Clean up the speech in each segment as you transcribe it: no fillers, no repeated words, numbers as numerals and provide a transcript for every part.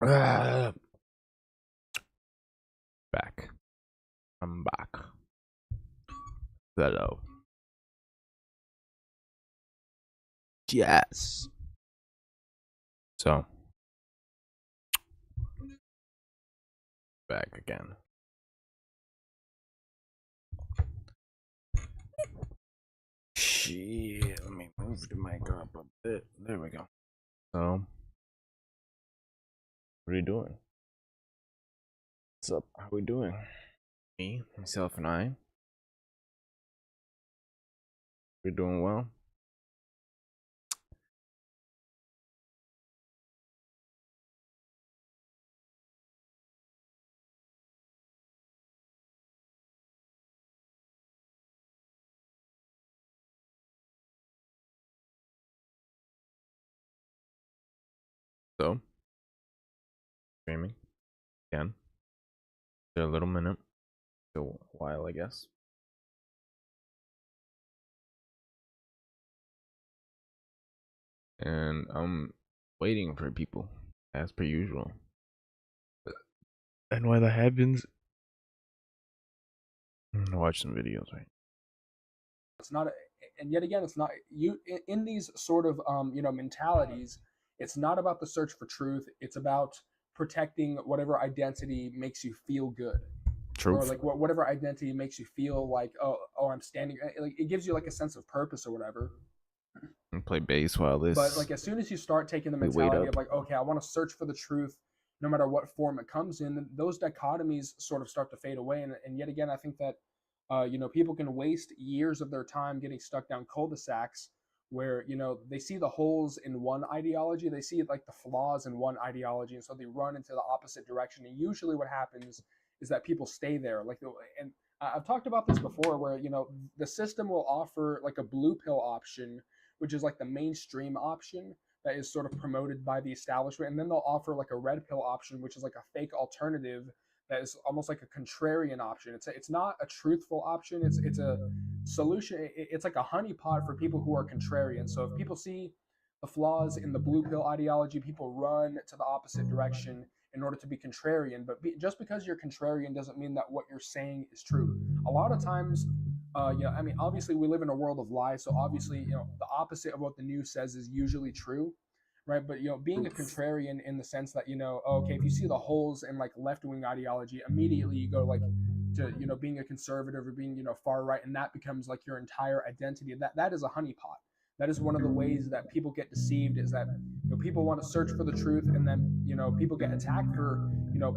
Ah, back. I'm back. Hello. Yes. So, back again. Shit. Let me move the mic up a bit. There we go. So, what are you doing? What's up? How are we doing? Me, myself, and I. We're doing well. So, streaming again. For a little minute. A while, I guess. And I'm waiting for people, as per usual. And while that happens, I'm gonna watch some videos, right? It's not, and yet again, it's not you in these sort of mentalities. It's not about the search for truth. It's about protecting whatever identity makes you feel good, or Truth. like whatever identity makes you feel like oh I'm standing. Like it gives you like a sense of purpose or whatever. And play bass while But this like as soon as you start taking the we wait mentality of up. like okay I want to search for the truth no matter what form it comes in, then those dichotomies sort of start to fade away. And yet again I think that people can waste years of their time getting stuck down cul-de-sacs where they see the holes in one ideology, they see like the flaws in one ideology, and so they run into the opposite direction. And usually what happens is that people stay there and I've talked about this before where the system will offer like a blue pill option, which is like the mainstream option that is sort of promoted by the establishment, and then they'll offer like a red pill option, which is like a fake alternative that is almost like a contrarian option. It's not a truthful option. It's a solution. It's like a honeypot for people who are contrarian. So if people see the flaws in the blue pill ideology, people run to the opposite direction in order to be contrarian. But just because you're contrarian doesn't mean that what you're saying is true. A lot of times, I mean, obviously we live in a world of lies, so obviously, the opposite of what the news says is usually true, right? But being a Truth. contrarian in the sense that okay, if you see the holes in like left wing ideology, immediately you go like to being a conservative or being far right, and that becomes like your entire identity. That is a honeypot. That is one of the ways that people get deceived, is that people want to search for the truth, and then people get attacked for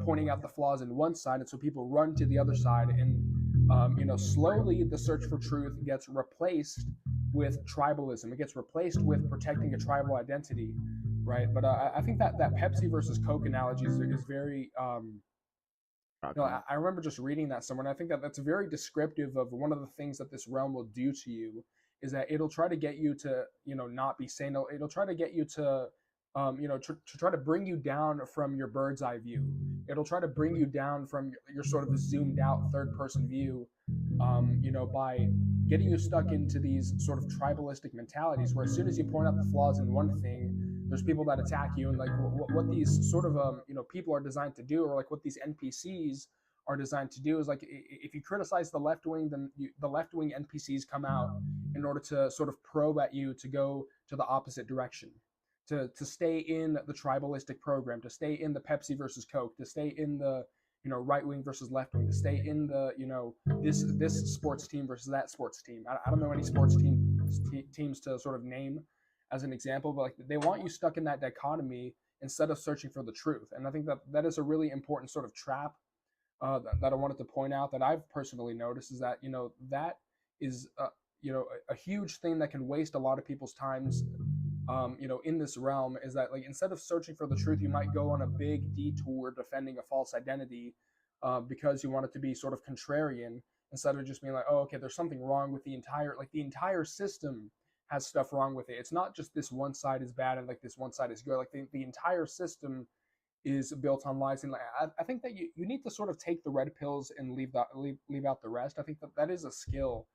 pointing out the flaws in one side, and so people run to the other side, and slowly the search for truth gets replaced with tribalism. It gets replaced with protecting a tribal identity, right? But I think that Pepsi versus Coke analogy is very Rocking. I remember just reading that somewhere, and I think that that's very descriptive of one of the things that this realm will do to you, is that it'll try to get you to not be sane. It'll try to get you to to try to bring you down from your bird's eye view. It'll try to bring you down from your sort of zoomed out third person view, by getting you stuck into these sort of tribalistic mentalities where as soon as you point out the flaws in one thing, there's people that attack you. And like what these sort of people are designed to do, or like what these NPCs are designed to do, is like if you criticize the left wing, then the left wing NPCs come out in order to sort of probe at you to go to the opposite direction, to stay in the tribalistic program, to stay in the Pepsi versus Coke, to stay in the right wing versus left wing, to stay in the this sports team versus that sports team. I don't know any teams to sort of name as an example, but like they want you stuck in that dichotomy instead of searching for the truth. And I think that that is a really important sort of trap that I wanted to point out, that I've personally noticed, is that that is a huge thing that can waste a lot of people's times. In this realm, is that like instead of searching for the truth, you might go on a big detour defending a false identity because you want it to be sort of contrarian, instead of just being like, oh, okay, there's something wrong with the entire system has stuff wrong with it. It's not just this one side is bad and like this one side is good. Like the entire system is built on lies. And like I think that you need to sort of take the red pills and leave out the rest. I think that that is a skill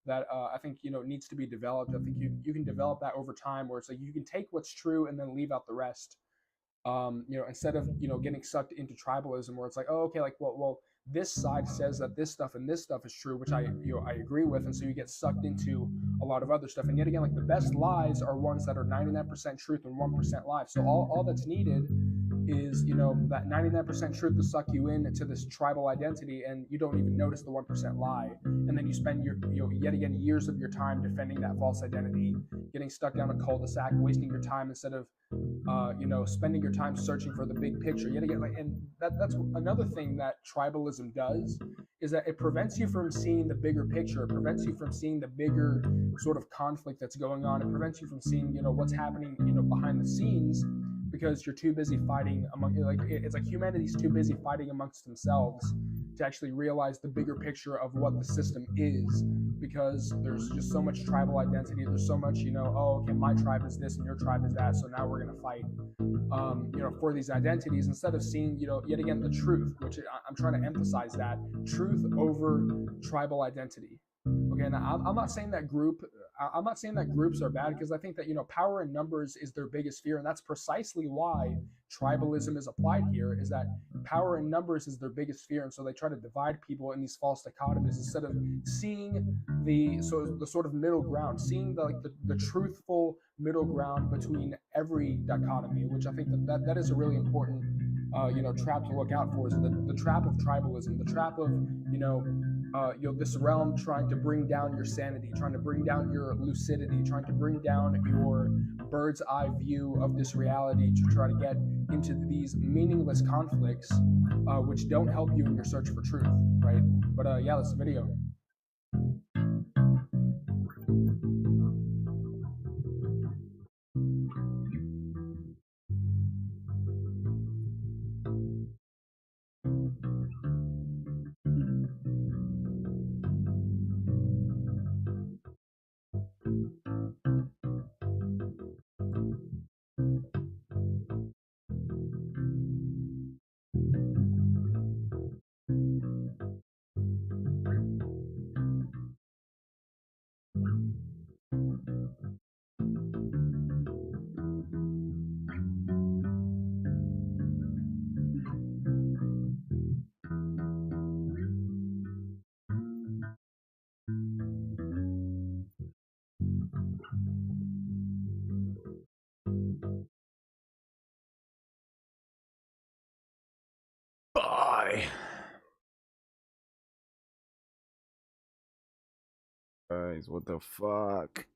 that I think needs to be developed. I think you can develop that over time, where it's like you can take what's true and then leave out the rest. Instead of getting sucked into tribalism, where it's like, oh, okay, like, well, this side says that this stuff and this stuff is true, which I agree with, and so you get sucked into a lot of other stuff. And yet again, like, the best lies are ones that are 99% truth and 1% lie. So all that's needed is that 99% truth to suck you into this tribal identity, and you don't even notice the 1% lie, and then you spend your yet again years of your time defending that false identity, getting stuck down a cul-de-sac, wasting your time instead of spending your time searching for the big picture. Yet again, like, and that's another thing that tribalism does, is that it prevents you from seeing the bigger picture. It prevents you from seeing the bigger sort of conflict that's going on. It prevents you from seeing what's happening behind the scenes, because you're too busy fighting among, like, it's like humanity's too busy fighting amongst themselves to actually realize the bigger picture of what the system is, because there's just so much tribal identity. There's so much, oh, okay, my tribe is this and your tribe is that, so now we're going to fight for these identities, instead of seeing, yet again, the truth, which I'm trying to emphasize, that truth over tribal identity. Okay, and I'm not saying that I'm not saying that groups are bad, because I think that power in numbers is their biggest fear, and that's precisely why tribalism is applied here. Is that power in numbers is their biggest fear, and so they try to divide people in these false dichotomies, instead of seeing the sort of middle ground, seeing the truthful middle ground between every dichotomy, which I think that is a really important trap to look out for, is the trap of tribalism, the trap of this realm trying to bring down your sanity, trying to bring down your lucidity, trying to bring down your bird's eye view of this reality, to try to get into these meaningless conflicts, which don't help you in your search for truth, right? But yeah, that's the video. Bye. Guys, what the fuck?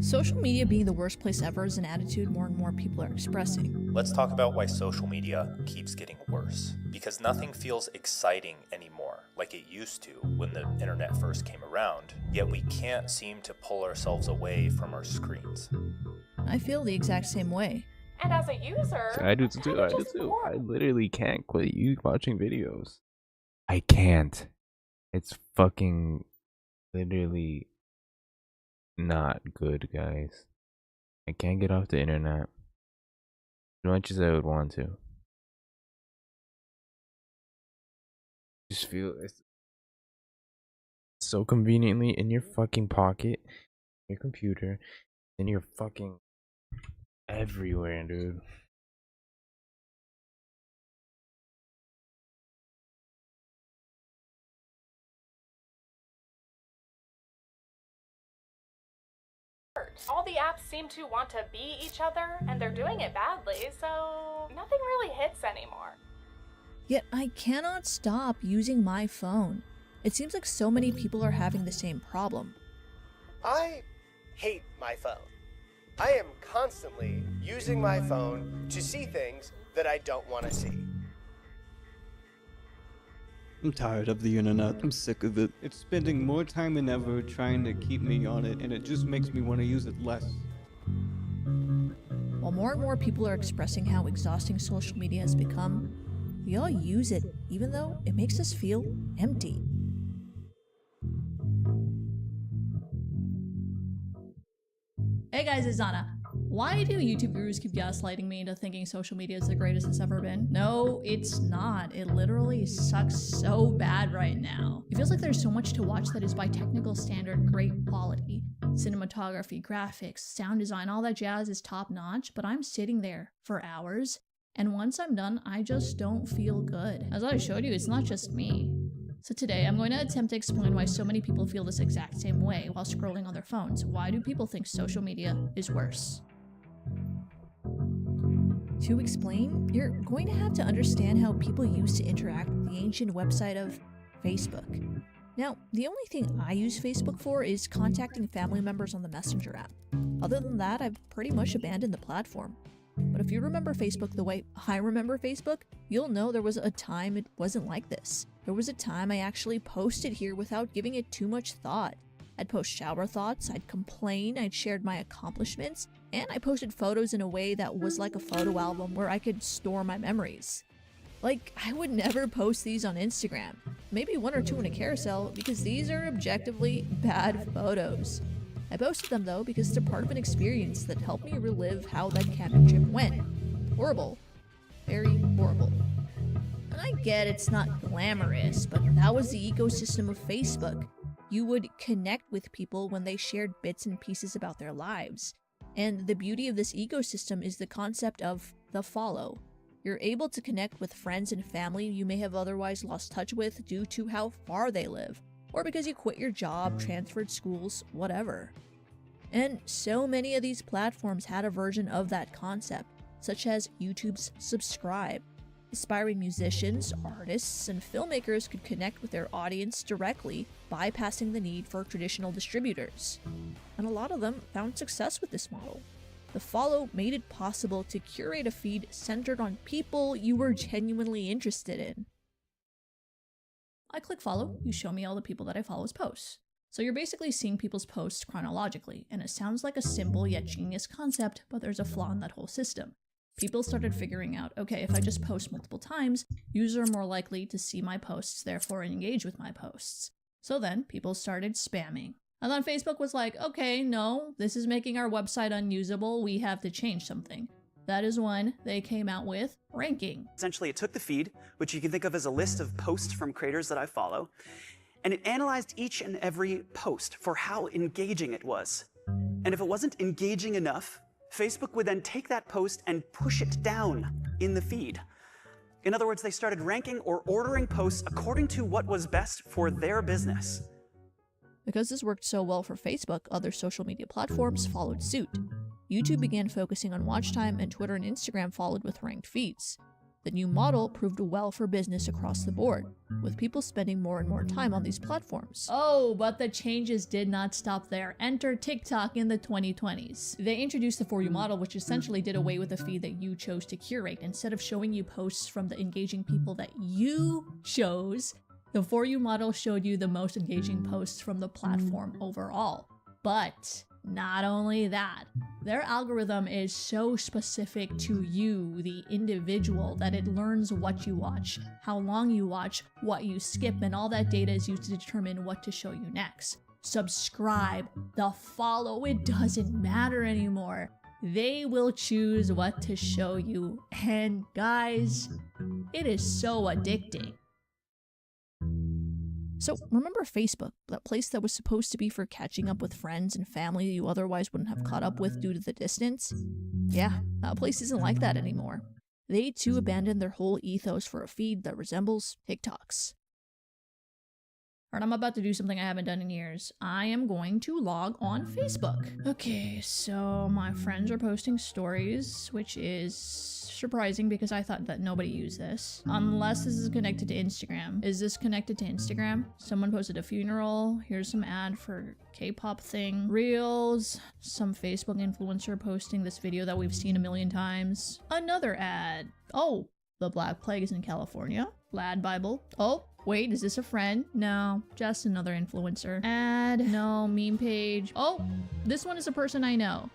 Social media being the worst place ever is an attitude more and more people are expressing. Let's talk about why social media keeps getting worse. Because nothing feels exciting anymore like it used to when the internet first came around, yet we can't seem to pull ourselves away from our screens. I feel the exact same way. And as a user, I do too. I do too. I literally can't quit you watching videos. I can't. It's fucking literally not good, guys. I can't get off the internet as much as I would want to. Just feel it's so conveniently in your fucking pocket, your computer, in your fucking everywhere, dude. All the apps seem to want to be each other, and they're doing it badly, so nothing really hits anymore. Yet I cannot stop using my phone. It seems like so many people are having the same problem. I hate my phone. I am constantly using my phone to see things that I don't want to see. I'm tired of the internet. I'm sick of it. It's spending more time than ever trying to keep me on it, and it just makes me want to use it less. While more and more people are expressing how exhausting social media has become, we all use it, even though it makes us feel empty. Hey guys, it's Anna. Why do YouTube gurus keep gaslighting me into thinking social media is the greatest it's ever been? No, it's not. It literally sucks so bad right now. It feels like there's so much to watch that is by technical standard great quality. Cinematography, graphics, sound design, all that jazz is top notch, but I'm sitting there for hours, and once I'm done, I just don't feel good. As I showed you, it's not just me. So today, I'm going to attempt to explain why so many people feel this exact same way while scrolling on their phones. Why do people think social media is worse? To explain, you're going to have to understand how people used to interact with the ancient website of Facebook. Now, the only thing I use Facebook for is contacting family members on the Messenger app. Other than that, I've pretty much abandoned the platform. But if you remember Facebook the way I remember Facebook, you'll know there was a time it wasn't like this. There was a time I actually posted here without giving it too much thought. I'd post shower thoughts, I'd complain, I'd shared my accomplishments, and I posted photos in a way that was like a photo album where I could store my memories. Like, I would never post these on Instagram. Maybe one or two in a carousel, because these are objectively bad photos. I posted them though because they're part of an experience that helped me relive how that camping trip went. Horrible. Very horrible. And I get it's not glamorous, but that was the ecosystem of Facebook. You would connect with people when they shared bits and pieces about their lives. And the beauty of this ecosystem is the concept of the follow. You're able to connect with friends and family you may have otherwise lost touch with due to how far they live, or because you quit your job, transferred schools, whatever. And so many of these platforms had a version of that concept, such as YouTube's Subscribe. Aspiring musicians, artists, and filmmakers could connect with their audience directly, bypassing the need for traditional distributors. And a lot of them found success with this model. The follow made it possible to curate a feed centered on people you were genuinely interested in. I click follow, you show me all the people that I follow's posts. So you're basically seeing people's posts chronologically, and it sounds like a simple yet genius concept, but there's a flaw in that whole system. People started figuring out, okay, if I just post multiple times, users are more likely to see my posts, therefore engage with my posts. So then, people started spamming. And then Facebook was like, okay, no, this is making our website unusable, we have to change something. That is when they came out with ranking. Essentially, it took the feed, which you can think of as a list of posts from creators that I follow, and it analyzed each and every post for how engaging it was. And if it wasn't engaging enough, Facebook would then take that post and push it down in the feed. In other words, they started ranking or ordering posts according to what was best for their business. Because this worked so well for Facebook, other social media platforms followed suit. YouTube began focusing on watch time, and Twitter and Instagram followed with ranked feeds. The new model proved well for business across the board, with people spending more and more time on these platforms. Oh, but the changes did not stop there. Enter TikTok in the 2020s. They introduced the For You model, which essentially did away with the feed that you chose to curate. Instead of showing you posts from the engaging people that you chose, the For You model showed you the most engaging posts from the platform overall. But not only that, their algorithm is so specific to you, the individual, that it learns what you watch, how long you watch, what you skip, and all that data is used to determine what to show you next. Subscribe, the follow, it doesn't matter anymore. They will choose what to show you, and guys, it is so addicting. So remember Facebook, that place that was supposed to be for catching up with friends and family you otherwise wouldn't have caught up with due to the distance? Yeah, that place isn't like that anymore. They too abandoned their whole ethos for a feed that resembles TikTok's. Alright, I'm about to do something I haven't done in years. I am going to log on Facebook. Okay, so my friends are posting stories, which is surprising because I thought that nobody used this. Unless this is connected to Instagram. Is this connected to Instagram? Someone posted a funeral. Here's some ad for K-pop thing. Reels. Some Facebook influencer posting this video that we've seen a million times. Another ad. Oh, the Black Plague is in California. Lad Bible. Oh, wait, is this a friend? No, just another influencer. Ad. No, meme page. Oh, this one is a person I know.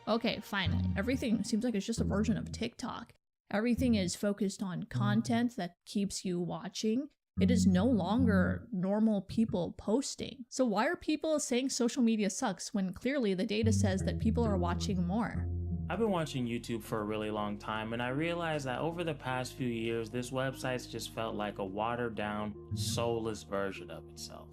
Okay, finally. Everything seems like it's just a version of TikTok. Everything is focused on content that keeps you watching. It is no longer normal people posting. So why are people saying social media sucks when clearly the data says that people are watching more? I've been watching YouTube for a really long time, and I realized that over the past few years, this website's just felt like a watered-down, soulless version of itself.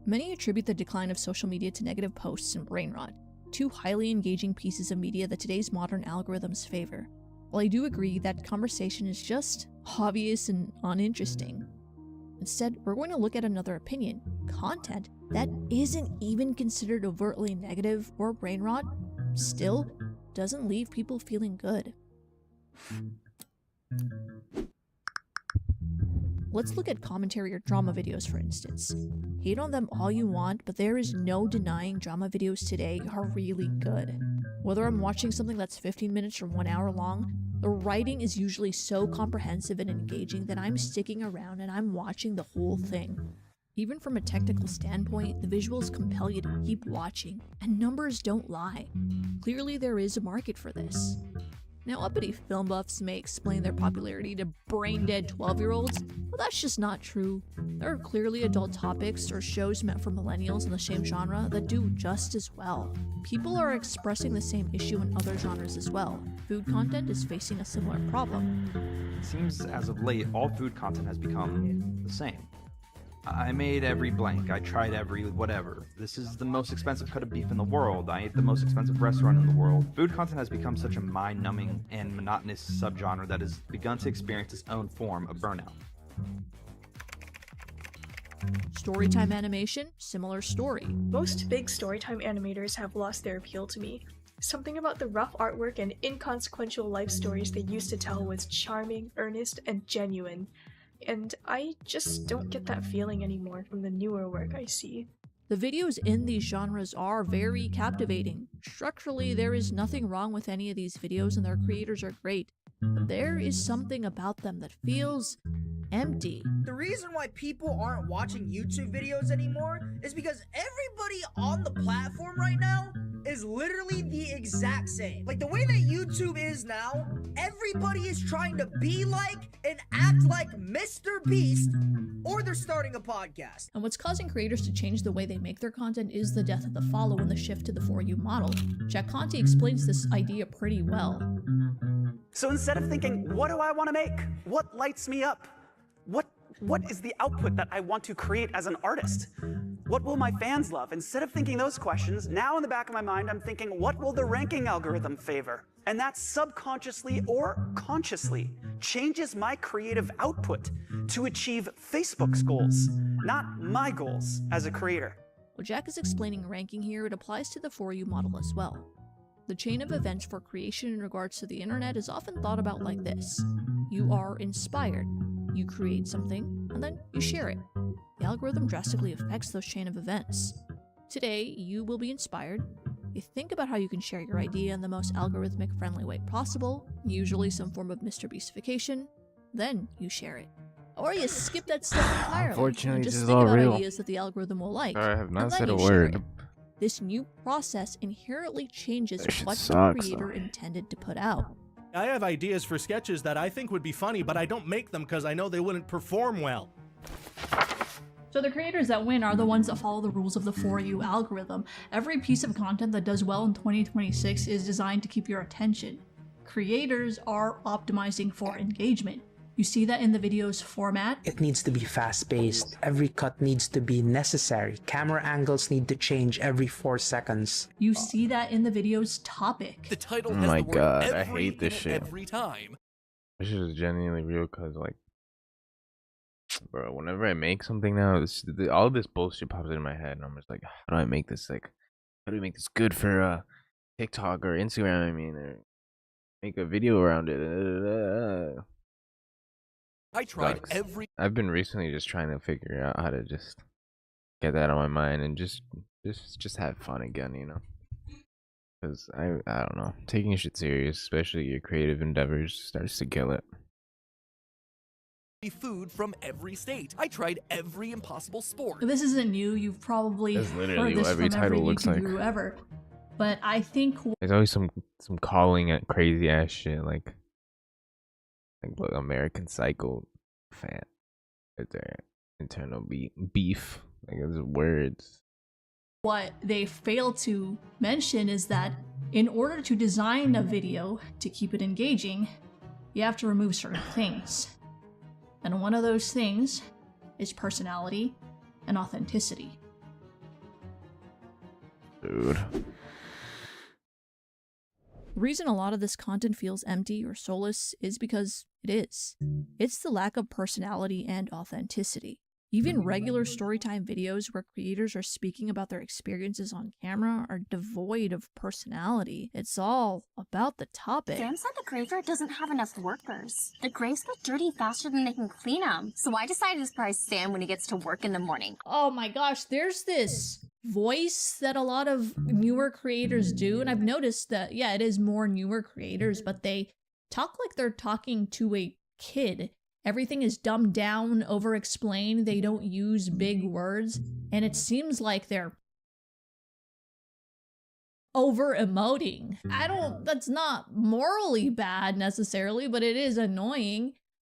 Many attribute the decline of social media to negative posts and brain rot, two highly engaging pieces of media that today's modern algorithms favor. While I do agree that conversation is just obvious and uninteresting, instead, we're going to look at another opinion, content that isn't even considered overtly negative or brain rot, still doesn't leave people feeling good. Let's look at commentary or drama videos, for instance. Hate on them all you want, but there is no denying drama videos today are really good. Whether I'm watching something that's 15 minutes or 1 hour long, the writing is usually so comprehensive and engaging that I'm sticking around and I'm watching the whole thing. Even from a technical standpoint, the visuals compel you to keep watching, and numbers don't lie. Clearly there is a market for this. Now, uppity film buffs may explain their popularity to brain-dead 12-year-olds, but that's just not true. There are clearly adult topics or shows meant for millennials in the same genre that do just as well. People are expressing the same issue in other genres as well. Food content is facing a similar problem. It seems as of late, all food content has become the same. I made every blank, I tried every whatever. This is the most expensive cut of beef in the world. I ate the most expensive restaurant in the world. Food content has become such a mind-numbing and monotonous subgenre that has begun to experience its own form of burnout. Storytime animation, similar story. Most big storytime animators have lost their appeal to me. Something about the rough artwork and inconsequential life stories they used to tell was charming, earnest, and genuine. And I just don't get that feeling anymore from the newer work I see. The videos in these genres are very captivating. Structurally, there is nothing wrong with any of these videos and their creators are great. But there is something about them that feels empty. The reason why people aren't watching YouTube videos anymore is because everybody on the platform right now is literally the exact same. Like the way that YouTube is now, everybody is trying to be like and act like Mr. Beast, or they're starting a podcast. And what's causing creators to change the way they make their content is the death of the follow and the shift to the For You model. Jack Conte explains this idea pretty well. So instead of thinking, what do I want to make? What lights me up? What is the output that I want to create as an artist? What will my fans love? Instead of thinking those questions, now in the back of my mind, I'm thinking, what will the ranking algorithm favor? And that subconsciously or consciously changes my creative output to achieve Facebook's goals, not my goals as a creator. While Jack is explaining ranking here, it applies to the For You model as well. The chain of events for creation in regards to the internet is often thought about like this. You are inspired. You create something, and then you share it. The algorithm drastically affects those chain of events. Today, you will be inspired. You think about how you can share your idea in the most algorithmic friendly way possible, usually some form of Mr. Beastification. Then you share it. Or you skip that step entirely. Unfortunately, and this just is think all about real. ideas that the algorithm will like. I have not and then said a you share word. it. This new process inherently changes That shit what the sucks, creator though. intended to put out. I have ideas for sketches that I think would be funny, but I don't make them because I know they wouldn't perform well. So the creators that win are the ones that follow the rules of the For You algorithm. Every piece of content that does well in 2026 is designed to keep your attention. Creators are optimizing for engagement. You see that in the video's format. It needs to be fast-paced. Every cut needs to be necessary. Camera angles need to change every 4 seconds. You see that in the video's topic. The title Oh has my the word god, I every hate this in it shit. every time. This shit is genuinely real because, like, Bro, whenever I make something now, all this bullshit pops into my head, and I'm just like, how do I make this how do we make this good for TikTok or Instagram? I mean, or make a video around it. I tried every. I've been recently just trying to figure out how to just get that on my mind and just have fun again, you know? Because I don't know, taking shit serious, especially your creative endeavors, starts to kill it. Food from every state. I tried every impossible sport. This isn't new. You've probably That's literally heard this what every from every title looks YouTube like. guru ever. But I think There's always some calling at crazy ass shit like look, American Psycho fan. Right there. Internal beef. Like those words. what they fail to mention is that in order to design a video to keep it engaging, you have to remove certain things. And one of those things is personality and authenticity. Dude. The reason a lot of this content feels empty or soulless is because it is. It's the lack of personality and authenticity. Even regular storytime videos where creators are speaking about their experiences on camera are devoid of personality. It's all about the topic. Sam said the graveyard doesn't have enough workers. The graves get dirty faster than they can clean them. So I decided to surprise Sam when he gets to work in the morning. Oh my gosh, there's this voice that a lot of newer creators do, and I've noticed that, yeah, it is more newer creators, but they talk like they're talking to a kid. Everything is dumbed down, over-explained, they don't use big words, and it seems like they're over-emoting. That's not morally bad necessarily, but it is annoying.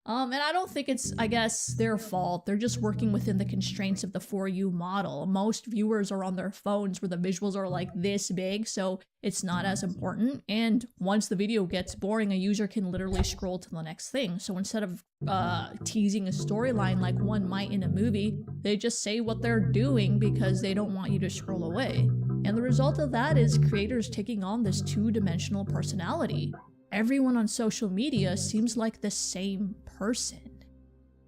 And I don't think it's, I guess, their fault. They're just working within the constraints of the For You model. Most viewers are on their phones where the visuals are like this big, so it's not as important. And once the video gets boring, a user can literally scroll to the next thing. So instead of teasing a storyline like one might in a movie, they just say what they're doing because they don't want you to scroll away. And the result of that is creators taking on this two-dimensional personality. Everyone on social media seems like the same person.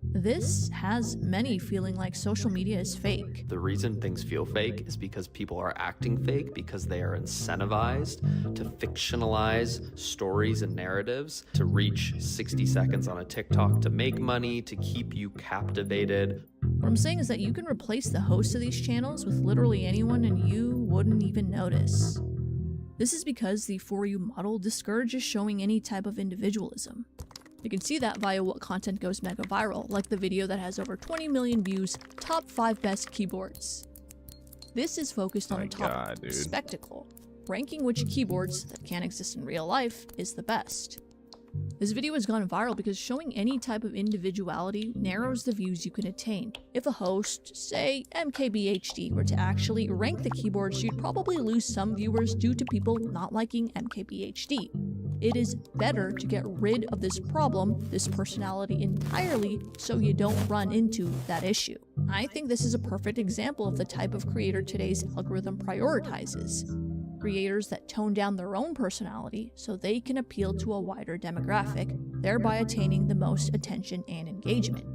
This has many feeling like social media is fake. The reason things feel fake is because people are acting fake because they are incentivized to fictionalize stories and narratives, to reach 60 seconds on a TikTok, to make money, to keep you captivated. What I'm saying is that you can replace the host of these channels with literally anyone and you wouldn't even notice. This is because the For You model discourages showing any type of individualism. You can see that via what content goes mega viral, like the video that has over 20 million views, top 5 best keyboards. This is focused on a topic, spectacle, ranking which keyboards that can't exist in real life is the best. This video has gone viral because showing any type of individuality narrows the views you can attain. If a host, say MKBHD, were to actually rank the keyboards, you'd probably lose some viewers due to people not liking MKBHD. It is better to get rid of this problem, this personality entirely, so you don't run into that issue. I think this is a perfect example of the type of creator today's algorithm prioritizes. Creators that tone down their own personality so they can appeal to a wider demographic, thereby attaining the most attention and engagement.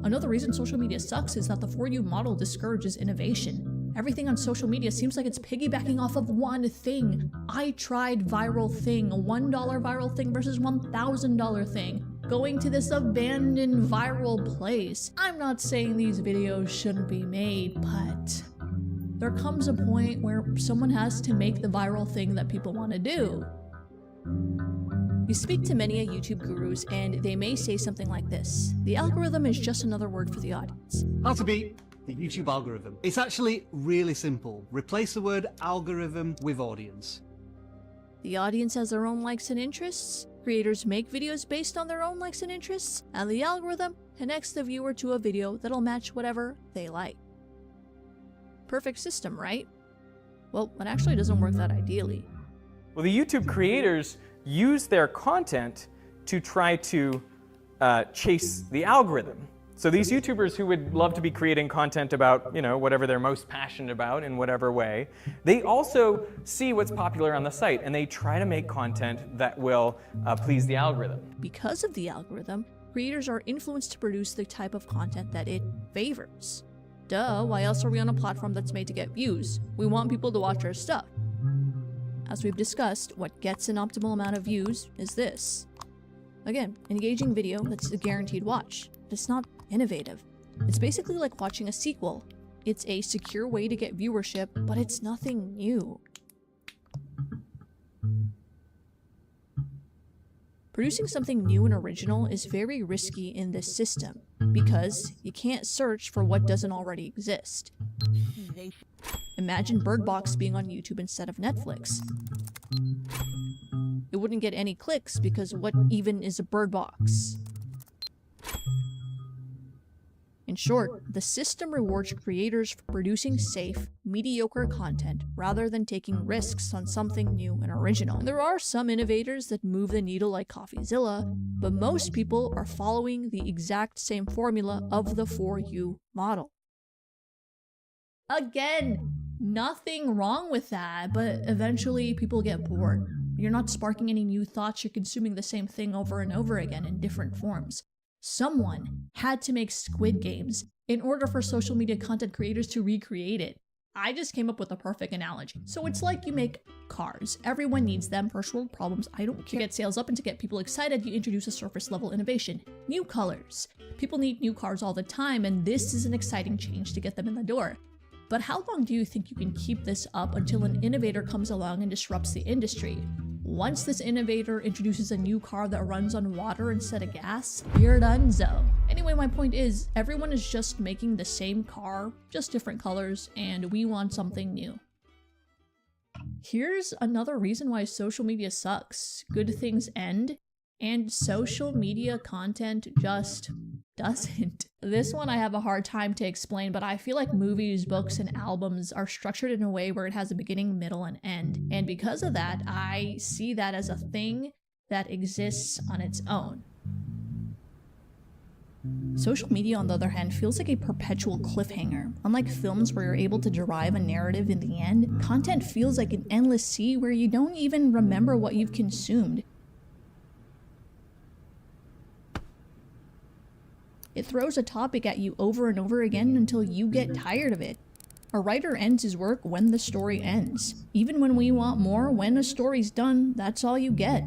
Another reason social media sucks is that the For You model discourages innovation. Everything on social media seems like it's piggybacking off of one thing. I tried viral thing, a $1 viral thing versus $1,000 thing. Going to this abandoned viral place. I'm not saying these videos shouldn't be made, but there comes a point where someone has to make the viral thing that people want to do. You speak to many YouTube gurus and they may say something like this: the algorithm is just another word for the audience. How to beat the YouTube algorithm. It's actually really simple. Replace the word algorithm with audience. The audience has their own likes and interests, creators make videos based on their own likes and interests, and the algorithm connects the viewer to a video that'll match whatever they like. Perfect system, right? Well, it actually doesn't work that ideally. Well, the YouTube creators use their content to try to chase the algorithm. So these YouTubers who would love to be creating content about, whatever they're most passionate about in whatever way, they also see what's popular on the site and they try to make content that will please the algorithm. Because of the algorithm, creators are influenced to produce the type of content that it favors. Duh, why else are we on a platform that's made to get views? We want people to watch our stuff. As we've discussed, what gets an optimal amount of views is this. Again, engaging video that's a guaranteed watch. It's not innovative. It's basically like watching a sequel. It's a secure way to get viewership, but it's nothing new. Producing something new and original is very risky in this system, because you can't search for what doesn't already exist. Imagine Bird Box being on YouTube instead of Netflix. It wouldn't get any clicks because what even is a bird box? In short, the system rewards creators for producing safe, mediocre content rather than taking risks on something new and original. And there are some innovators that move the needle like CoffeeZilla, but most people are following the exact same formula of the For You model. Again, nothing wrong with that, but eventually people get bored. You're not sparking any new thoughts, you're consuming the same thing over and over again in different forms. Someone had to make Squid Games in order for social media content creators to recreate it. I just came up with a perfect analogy. So it's like you make cars. Everyone needs them. First world problems, I don't care. To get sales up and to get people excited, you introduce a surface level innovation. New colors. People need new cars all the time, and this is an exciting change to get them in the door. But how long do you think you can keep this up until an innovator comes along and disrupts the industry? Once this innovator introduces a new car that runs on water instead of gas, you're donezo. Anyway, my point is, everyone is just making the same car, just different colors, and we want something new. Here's another reason why social media sucks. Good things end, and social media content just doesn't. This one I have a hard time to explain, but I feel like movies, books, and albums are structured in a way where it has a beginning, middle, and end. And because of that, I see that as a thing that exists on its own. Social media, on the other hand, feels like a perpetual cliffhanger. Unlike films where you're able to derive a narrative in the end, content feels like an endless sea where you don't even remember what you've consumed. It throws a topic at you over and over again until you get tired of it. A writer ends his work when the story ends. Even when we want more, when a story's done, that's all you get.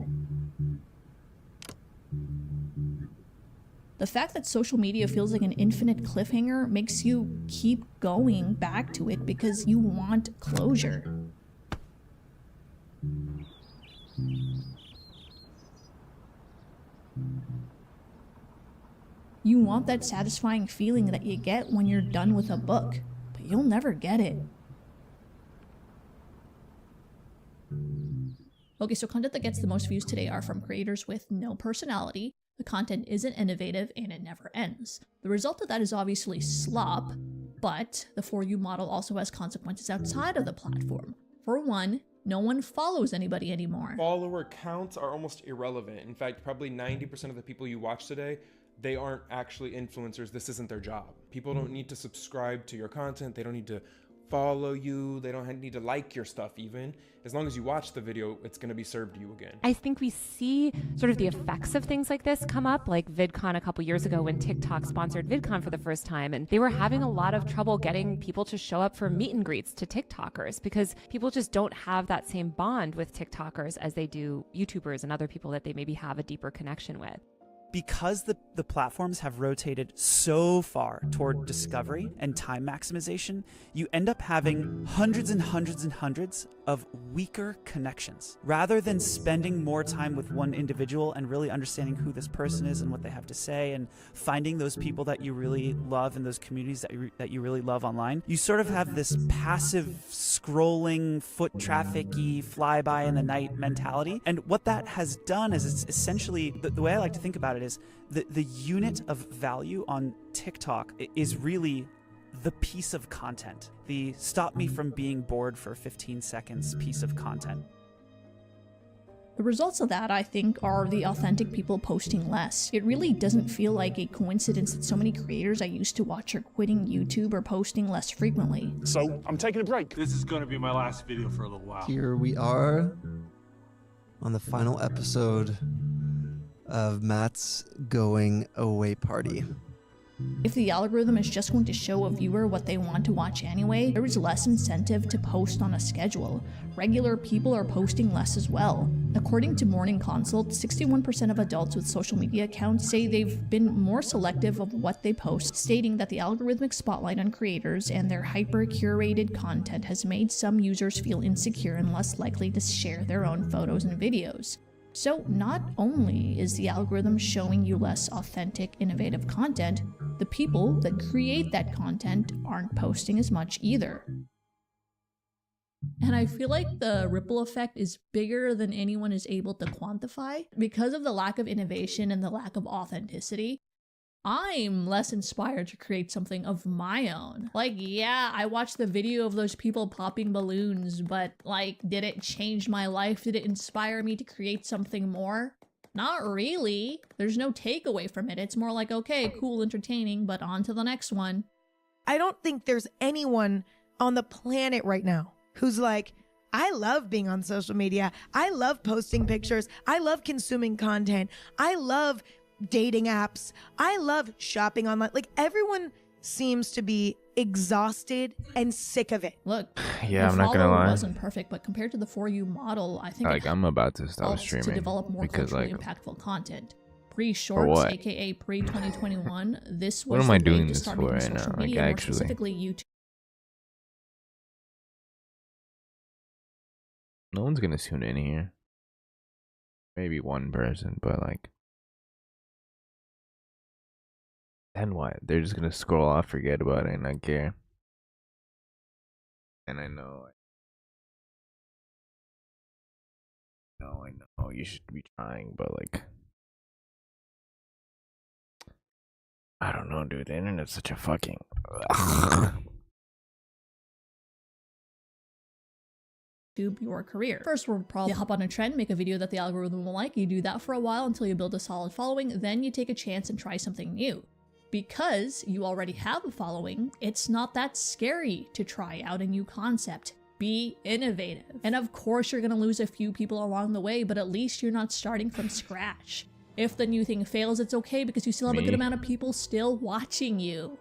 The fact that social media feels like an infinite cliffhanger makes you keep going back to it because you want closure. You want that satisfying feeling that you get when you're done with a book, but you'll never get it. Okay, so content that gets the most views today are from creators with no personality. The content isn't innovative and it never ends. The result of that is obviously slop, but the For You model also has consequences outside of the platform. For one, no one follows anybody anymore. Follower counts are almost irrelevant. In fact, probably 90% of the people you watch today, they aren't actually influencers. This isn't their job. People don't need to subscribe to your content. They don't need to follow you. They don't need to like your stuff even. As long as you watch the video, it's going to be served to you again. I think we see sort of the effects of things like this come up, like VidCon a couple years ago when TikTok sponsored VidCon for the first time, and they were having a lot of trouble getting people to show up for meet and greets to TikTokers because people just don't have that same bond with TikTokers as they do YouTubers and other people that they maybe have a deeper connection with. Because the platforms have rotated so far toward discovery and time maximization, you end up having hundreds and hundreds and hundreds of weaker connections. Rather than spending more time with one individual and really understanding who this person is and what they have to say and finding those people that you really love in those communities that you really love online, you sort of have this passive scrolling, foot traffic-y, fly-by in the night mentality. And what that has done is it's essentially, the way I like to think about it is the unit of value on TikTok is really the piece of content, the stop me from being bored for 15 seconds piece of content. The results of that, I think, are the authentic people posting less. It really doesn't feel like a coincidence that so many creators I used to watch are quitting YouTube or posting less frequently. So, I'm taking a break. This is going to be my last video for a little while. Here we are on the final episode of Matt's going away party. If the algorithm is just going to show a viewer what they want to watch anyway, there is less incentive to post on a schedule. Regular people are posting less as well. According to Morning Consult, 61% of adults with social media accounts say they've been more selective of what they post, stating that the algorithmic spotlight on creators and their hyper-curated content has made some users feel insecure and less likely to share their own photos and videos. So not only is the algorithm showing you less authentic, innovative content, the people that create that content aren't posting as much either. And I feel like the ripple effect is bigger than anyone is able to quantify. Because of the lack of innovation and the lack of authenticity, I'm less inspired to create something of my own. Like, yeah, I watched the video of those people popping balloons, but like, did it change my life? Did it inspire me to create something more? Not really. There's no takeaway from it. It's more like, okay, cool, entertaining, but on to the next one. I don't think there's anyone on the planet right now who's like, I love being on social media. I love posting pictures. I love consuming content. I love dating apps. I love shopping online. Like, everyone seems to be exhausted and sick of it. Look, Yeah, the I'm not gonna follower lie. wasn't perfect, but compared to the For You model, I think Like, I'm about to stop helps streaming to develop more because, culturally like, impactful content. For Pre-shorts, what? aka pre-2021, this What was am I the way doing to this start for making right social now? Like, media, more actually. specifically YouTube. No one's gonna tune in here. Maybe one person, but like, then what? They're just gonna scroll off, forget about it, and not care. And I know you should be trying, but like, I don't know, dude. The internet's such a fucking. Your career. First, we'll probably hop on a trend, make a video that the algorithm will like. You do that for a while until you build a solid following, then you take a chance and try something new. Because you already have a following, it's not that scary to try out a new concept. Be innovative. And of course you're gonna lose a few people along the way, but at least you're not starting from scratch. If the new thing fails, it's okay because you still have a good Me? amount of people still watching you.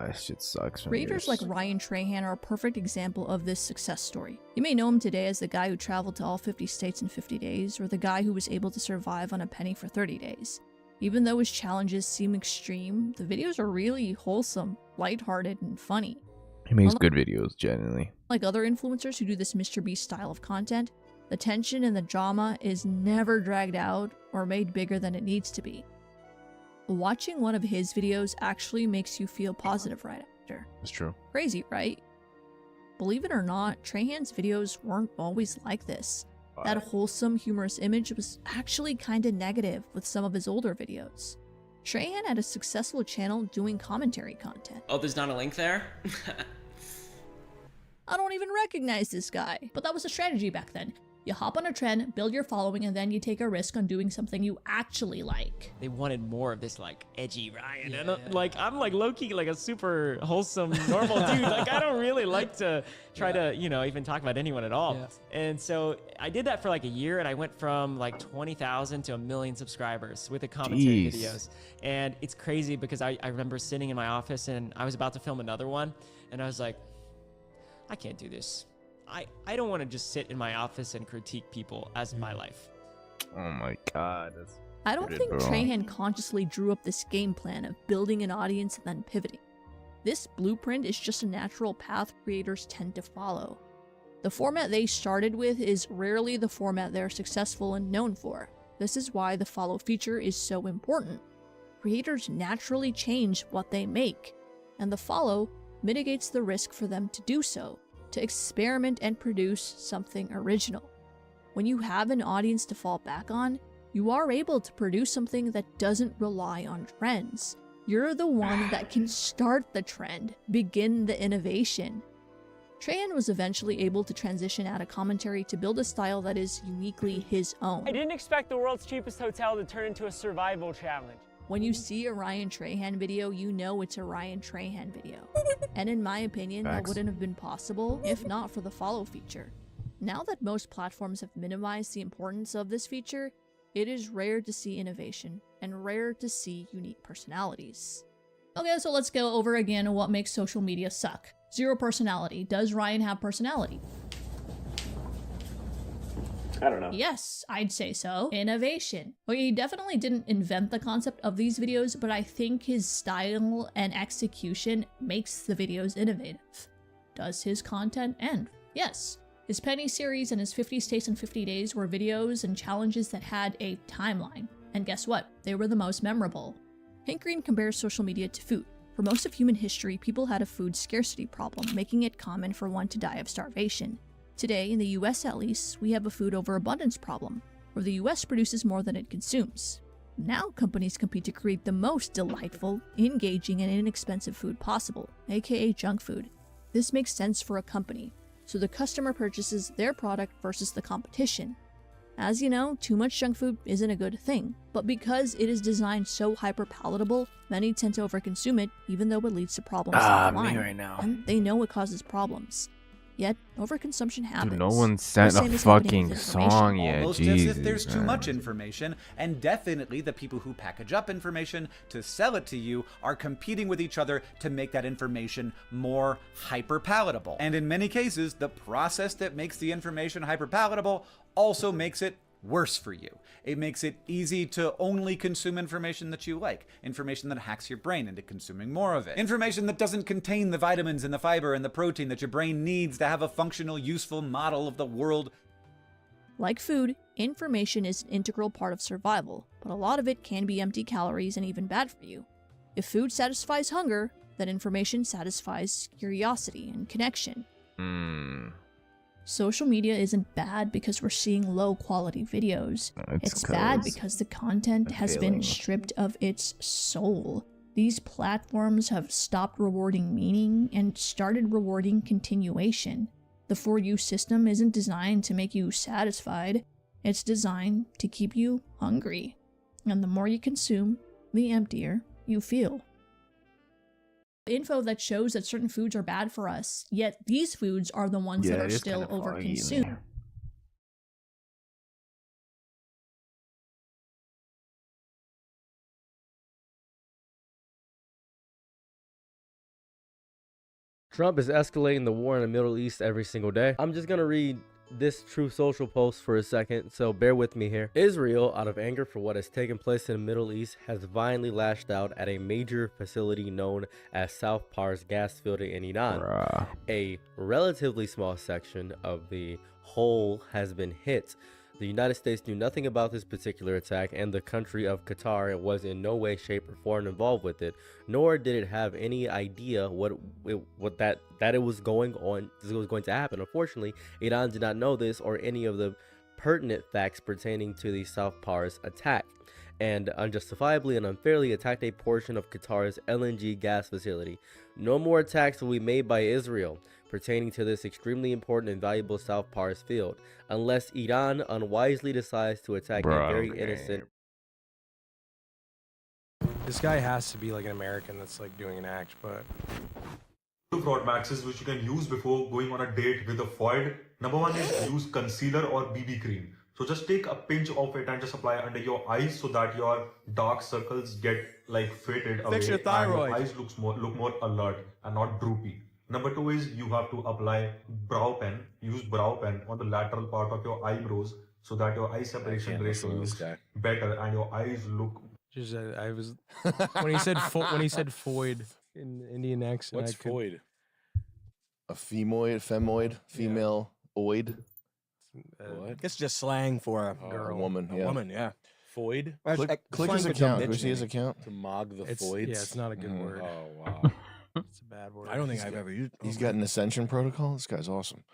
This shit sucks. when Creators you're like Ryan Trahan are a perfect example of this success story. You may know him today as the guy who traveled to all 50 states in 50 days, or the guy who was able to survive on a penny for 30 days. Even though his challenges seem extreme, the videos are really wholesome, lighthearted, and funny. He makes good videos, genuinely. Like other influencers who do this Mr. Beast style of content, the tension and the drama is never dragged out or made bigger than it needs to be. Watching one of his videos actually makes you feel positive right after. It's true. Crazy, right? Believe it or not, Trahan's videos weren't always like this. That wholesome, humorous image was actually kinda negative with some of his older videos. Trahan had a successful channel doing commentary content. Oh, there's not a link there? I don't even recognize this guy. But that was a strategy back then. You hop on a trend, build your following, and then you take a risk on doing something you actually like. They wanted more of this like edgy Ryan, and like I'm like low-key like a super wholesome normal dude. Like I don't really like to try to even talk about anyone at all. And so I did that for like a year, and I went from like 20,000 to 1 million subscribers with the commentary videos. And it's crazy because I remember sitting in my office and I was about to film another one, and I was like, I can't do this. I don't want to just sit in my office and critique people as my life. Oh my god. I don't think Trahan consciously drew up this game plan of building an audience and then pivoting. This blueprint is just a natural path creators tend to follow. The format they started with is rarely the format they're successful and known for. This is why the follow feature is so important. Creators naturally change what they make, and the follow mitigates the risk for them to do so, to experiment and produce something original. When you have an audience to fall back on, you are able to produce something that doesn't rely on trends. You're the one that can start the trend, begin the innovation. Trahan was eventually able to transition out of commentary to build a style that is uniquely his own. I didn't expect the world's cheapest hotel to turn into a survival challenge. When you see a Ryan Trahan video, you know it's a Ryan Trahan video. And in my opinion, that wouldn't have been possible if not for the follow feature. Now that most platforms have minimized the importance of this feature, it is rare to see innovation and rare to see unique personalities. Okay, so let's go over again what makes social media suck. Zero personality. Does Ryan have personality? I don't know. Yes, I'd say so. Innovation. Okay, he definitely didn't invent the concept of these videos, but I think his style and execution makes the videos innovative. Does his content end? Yes. His Penny series and his 50 States in 50 Days were videos and challenges that had a timeline. And guess what? They were the most memorable. Hank Green compares social media to food. For most of human history, people had a food scarcity problem, making it common for one to die of starvation. Today, in the US at least, we have a food overabundance problem, where the US produces more than it consumes. Now companies compete to create the most delightful, engaging, and inexpensive food possible, aka junk food. This makes sense for a company, so the customer purchases their product versus the competition. As you know, too much junk food isn't a good thing, but because it is designed so hyper-palatable, many tend to overconsume it even though it leads to problems down the line. Me right now. And they know it causes problems. Yet, overconsumption happens. Dude, no one sent The a same is happening fucking with information. song yet. Almost Jesus, as if there's too man. much information, and definitely the people who package up information to sell it to you are competing with each other to make that information more hyper-palatable. And in many cases, the process that makes the information hyper-palatable also makes it worse for you. It makes it easy to only consume information that you like, information that hacks your brain into consuming more of it, information that doesn't contain the vitamins and the fiber and the protein that your brain needs to have a functional, useful model of the world. Like food, information is an integral part of survival, but a lot of it can be empty calories and even bad for you. If food satisfies hunger, then information satisfies curiosity and connection. Social media isn't bad because we're seeing low-quality videos. It's bad because the content has been stripped of its soul. These platforms have stopped rewarding meaning and started rewarding continuation. The For You system isn't designed to make you satisfied. It's designed to keep you hungry. And the more you consume, the emptier you feel. Info that shows that certain foods are bad for us, yet these foods are the ones that are still overconsumed. Trump is escalating the war in the Middle East every single day. I'm just gonna read this True Social post for a second, so bear with me here. Israel, out of anger for what has taken place in the Middle East, has violently lashed out at a major facility known as South Pars gas field in Iran. A relatively small section of the whole has been hit. The United States knew nothing about this particular attack, and the country of Qatar was in no way, shape, or form involved with it, nor did it have any idea that it was going to happen. Unfortunately, Iran did not know this or any of the pertinent facts pertaining to the South Pars attack, and unjustifiably and unfairly attacked a portion of Qatar's LNG gas facility. No more attacks will be made by Israel pertaining to this extremely important and valuable South Pars field, unless Iran unwisely decides to attack a very innocent. This guy has to be like an American that's like doing an act, but Two fraud maxes which you can use before going on a date with a foid. Number one is use concealer or BB cream. So just take a pinch of it and just apply under your eyes so that your dark circles get like faded away. Fix your thyroid. And your eyes look more alert and not droopy. Number two is you have to apply brow pen. Use brow pen on the lateral part of your eyebrows so that your eye separation ratio looks better and your eyes look. just I was when he said foid in Indian accent. What's foid? A femoid, female oid. I guess just slang for a girl, a woman, a woman, yeah. Foid. Click his account. Can we see his account? To mog the foids. Yeah, it's not a good word. Oh wow. It's a bad word. I don't think I've ever used. He's got an ascension protocol. This guy's awesome.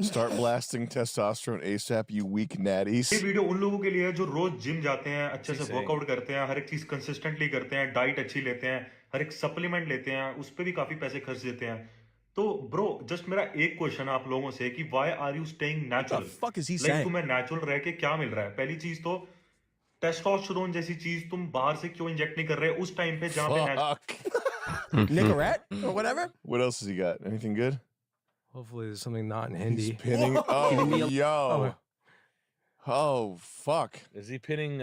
Start blasting testosterone ASAP, you weak natties. ये video उन लोगों के लिए है जो रोज gym जाते हैं, अच्छे से वर्कआउट करते हैं, हर एक चीज कंसिस्टेंटली करते हैं, डाइट अच्छी लेते हैं, हर एक सप्लीमेंट लेते हैं, उस पे भी काफी पैसे खर्च देते हैं. तो ब्रो जस्ट मेरा एक क्वेश्चन आप लोगों से कि why are you staying natural? Like तुम्हें नेचुरल रह के क्या मिल रहा है? पहली चीज तो टेस्टोस्टेरोन जैसी चीज तुम बाहर से क्यों इंजेक्ट नहीं कर रहे उस टाइम पे जहां पे Nicorette or whatever. What else has he got? Anything good? Hopefully there's something not in Hindi. He's pinning. Oh, yo. Oh, fuck. Is he pinning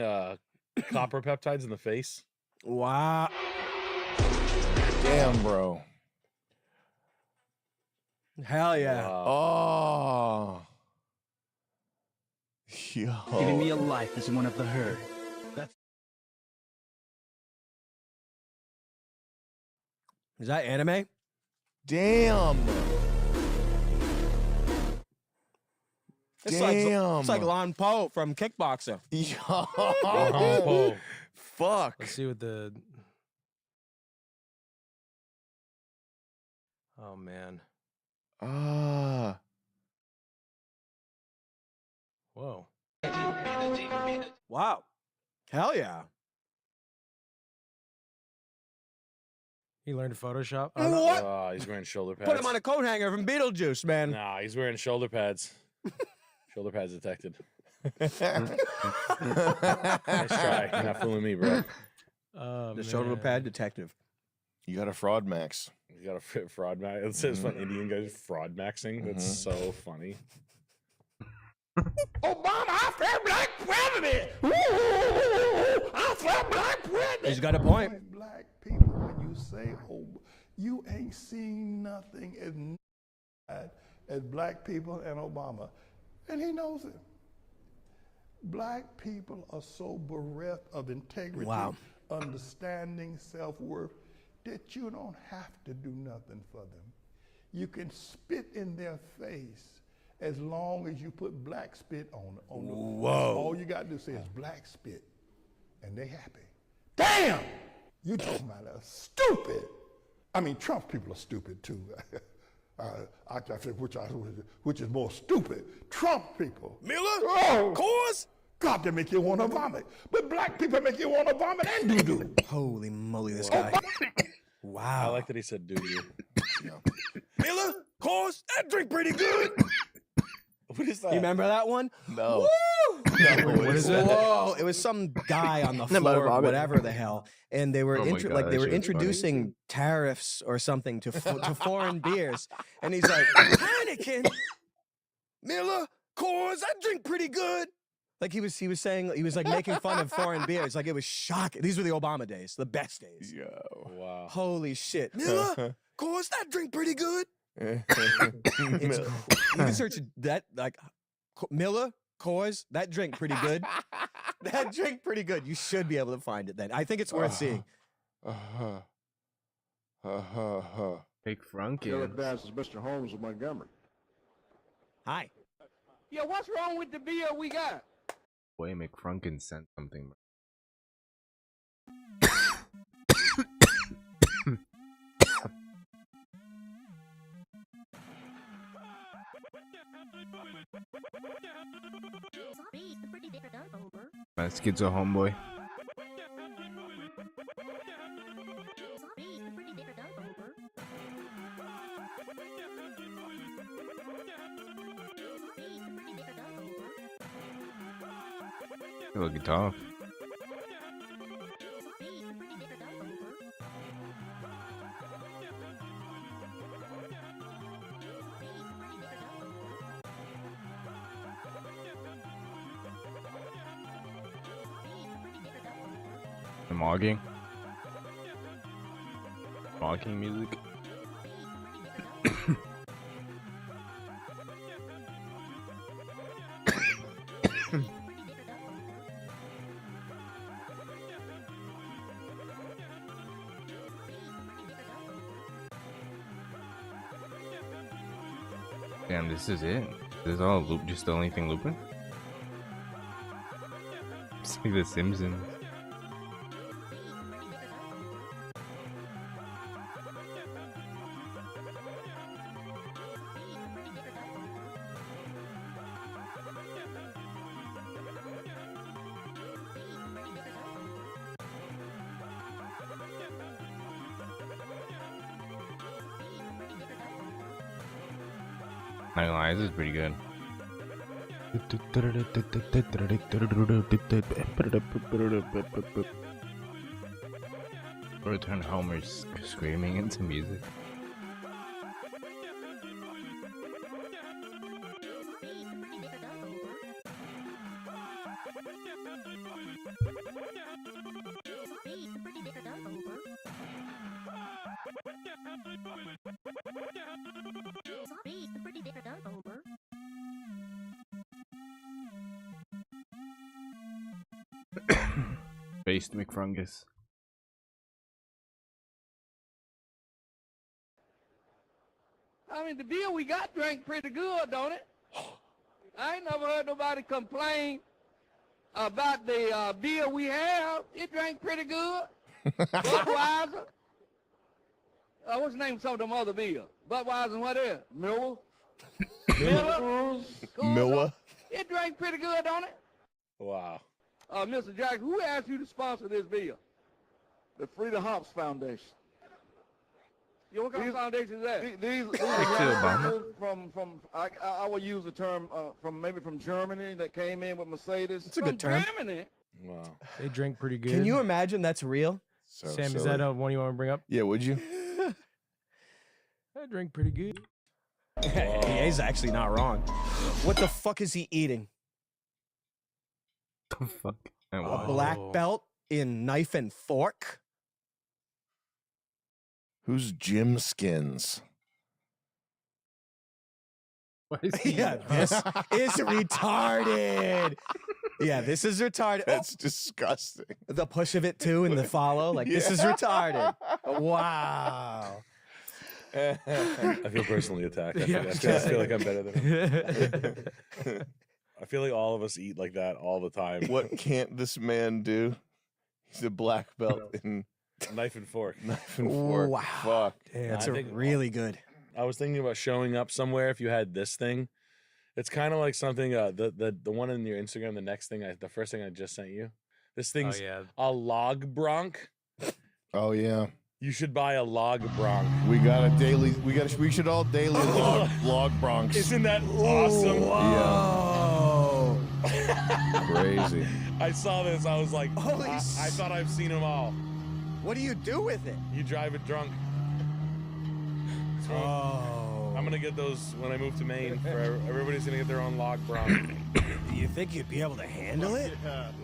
copper peptides in the face? Wow. Damn, bro. Hell yeah. Oh. Yo. Giving me a life as one of the herd. That's Is that anime? Damn. It's Damn. It's like Lon Po from Kickboxer. Yo. Fuck. Let's see what the. Oh man. Ah. Whoa. Wow. Hell yeah. He learned Photoshop. Oh, no. What? He's wearing shoulder pads. Put him on a coat hanger from Beetlejuice, man. Nah, he's wearing shoulder pads. Shoulder pads detected. Nice try. You're not fooling me, bro. The shoulder pad detective. You got a fraud max. You got a fraud max. It says fun Indian guys fraud maxing. That's so funny. Obama, I feel black president. I feel black president. He's got a point. Black people, when you say, oh, you ain't seen nothing as black people and Obama. And he knows it. Black people are so bereft of integrity, understanding, self-worth, that you don't have to do nothing for them. You can spit in their face as long as you put black spit on them. Whoa. All you got to do is say is black spit, and they happy. Damn! You talking about us stupid. I mean, Trump people are stupid too. I think which is more stupid. Trump people. Miller? Oh, Coors? God, they make you want to vomit. But black people make you want to vomit and doo-doo. Holy moly, this guy. Wow. I like that he said doo-doo. Miller? Coors? That drink pretty good. What is that? You remember that one? No. Woo! No, What is it? Whoa! It was some guy on the floor, of whatever the hell, and they were Oh my God, like they that were shit was introducing tariffs or something to to foreign beers, and he's like, Heineken, Miller? Coors? That drink pretty good. like he was saying he was like making fun of foreign beers, like it was shocking. These were the Obama days, the best days. Yo. Wow. Holy shit! Miller? Coors? That drink pretty good. It's you can search that like Miller Coors. That drink pretty good. That drink pretty good. You should be able to find it then. I think it's worth seeing. Big Frunkin. This is Mr. Holmes of Montgomery. Hi. Yeah, what's wrong with the beer we got? Boy, McFrunkin sent something. My schizo homeboy. You look tough. Mogging music. Damn, this is it. This is all loop, just the only thing looping. It's like The Simpsons. Not gonna lie, this is pretty good. Or turn Homer's screaming into music. Based McFrungus. I mean, the beer we got drank pretty good, don't it? I ain't never heard nobody complain about the beer we have. It drank pretty good. Budweiser. What's the name of some of them other beer? Budweiser and what else? Miller? Miller? Miller? It drank pretty good, don't it? Wow. Mr. Jackson, who asked you to sponsor this beer? The Freedom Hops Foundation. Yeah, what kind of foundation is that? These Obama. from I would use the term from Germany that came in with Mercedes. It's a good term. Germany. Wow. They drink pretty good. Can you imagine that's real? So Sam, is silly. that one you want to bring up? Yeah, would you? I drink pretty good. He is actually not wrong. What the fuck is he eating? The fuck? A black belt in knife and fork? Who's Jim Skins? Why is he Yeah, this is retarded. Yeah, this is retarded. That's disgusting. The push of it too and the follow. Like, this is retarded. Wow. I feel personally attacked. I feel like I'm better than him. I feel like all of us eat like that all the time. What can't this man do? He's a black belt in Knife and fork. knife and fork. Wow. Fuck. Damn, that's I think- really good. I was thinking about showing up somewhere if you had this thing. It's kind of like something the one in your Instagram. The next thing, the first thing I just sent you. This thing's a log bronc. Oh yeah. You should buy a log bronc. We got a daily. We should all daily log broncs. Isn't that awesome? Yeah. Crazy. I saw this. I was like, Holy I thought I've seen them all. What do you do with it? You drive it drunk. Oh. I'm gonna get those when I move to Maine. Everybody's gonna get their own log bronc. Do you think you'd be able to handle it?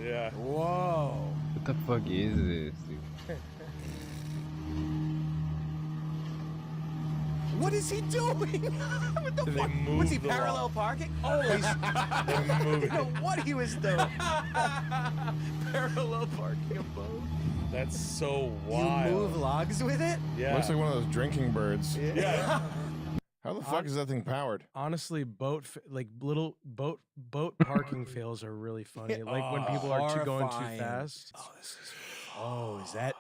Yeah. Whoa. What the fuck is this, dude? What is he doing? What the fuck? Was he parallel parking? Oh, he's... I don't know what he was doing. Parallel parking a boat. That's so wild. You move logs with it? Yeah. Looks like one of those drinking birds. Yeah. How the fuck is that thing powered? Honestly, little boat parking fails are really funny. Like when people are going too Horrifying. fast. Oh, is that?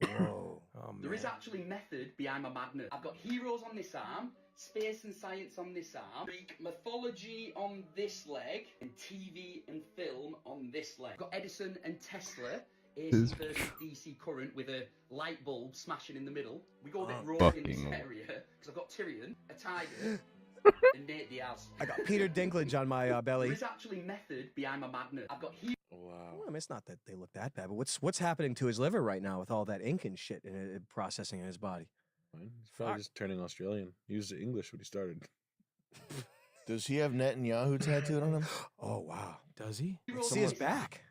Whoa. Oh, There is man. actually method behind my magnet. I've got heroes on this arm, space and science on this arm, Greek mythology on this leg, and TV and film on this leg. I've got Edison and Tesla, AC versus DC current with a light bulb smashing in the middle. We go a bit raw in this fucking area, because I've got Tyrion, a tiger, and Nate Diaz. I got Peter Dinklage on my belly. There is actually method behind my magnet. I've got heroes. Wow. Well, I mean, it's not that they look that bad, but what's happening to his liver right now with all that ink and shit processing in his body? He's probably just turning Australian. He used English when he started. Does he have Netanyahu tattooed on him? Oh wow, does he? Let's see his back.